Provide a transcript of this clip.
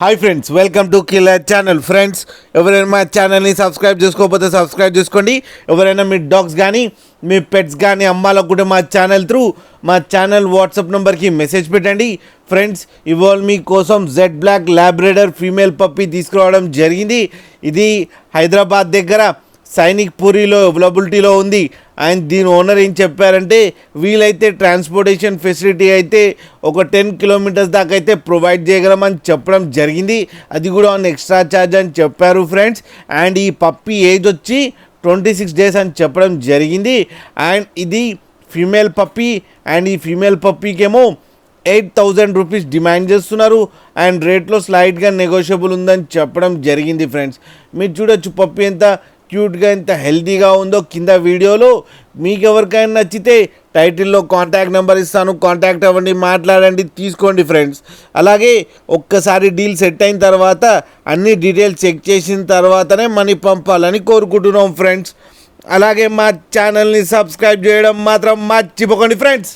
Hi friends, welcome to killer channel. Friends, ఎవరైనా మా ఛానల్ని సబ్స్క్రైబ్ చేసుకోకపోతే సబ్స్క్రైబ్ చేసుకోండి. ఎవరైనా మీ డాగ్స్ కానీ మీ పెట్స్ కానీ అమ్మాలనుకుంటే మా ఛానల్ వాట్సాప్ నెంబర్కి మెసేజ్ పెట్టండి. ఫ్రెండ్స్, ఇవాళ మీకోసం jet black Labrador female puppy తీసుకురావడం జరిగింది. ఇది హైదరాబాద్ దగ్గర సైనిక్ పూరిలో అవైలబిలిటీలో ఉంది. అండ్ దీని ఓనర్ ఏం చెప్పారంటే, వీలైతే ట్రాన్స్పోర్టేషన్ ఫెసిలిటీ అయితే ఒక 10 కిలోమీటర్స్ దాకా అయితే ప్రొవైడ్ చేయగలమని చెప్పడం జరిగింది. అది కూడా ఆన్ ఎక్స్ట్రా ఛార్జ్ అని చెప్పారు ఫ్రెండ్స్. అండ్ ఈ పప్పీ ఏజ్ వచ్చి 26 డేస్ అని చెప్పడం జరిగింది. అండ్ ఇది ఫీమేల్ పప్పీ. అండ్ ఈ ఫీమేల్ పప్పీకేమో 8,000 రూపీస్ డిమాండ్ చేస్తున్నారు. అండ్ రేట్లో స్లైట్గా నెగోషియబుల్ ఉందని చెప్పడం జరిగింది. ఫ్రెండ్స్, మీరు చూడొచ్చు పప్పీ ఎంత క్యూట్గా ఎంత హెల్తీగా ఉందో కింద వీడియోలో. మీకు ఎవరికైనా నచ్చితే టైటిల్లో కాంటాక్ట్ నెంబర్ ఇస్తాను, కాంటాక్ట్ అవ్వండి, మాట్లాడండి, తీసుకోండి ఫ్రెండ్స్. అలాగే ఒక్కసారి డీల్ సెట్ అయిన తర్వాత అన్ని డీటెయిల్స్ చెక్ చేసిన తర్వాతనే మనీ పంపాలని కోరుకుంటున్నాం ఫ్రెండ్స్. అలాగే మా ఛానల్ని సబ్స్క్రైబ్ చేయడం మాత్రం మర్చిపోకండి ఫ్రెండ్స్.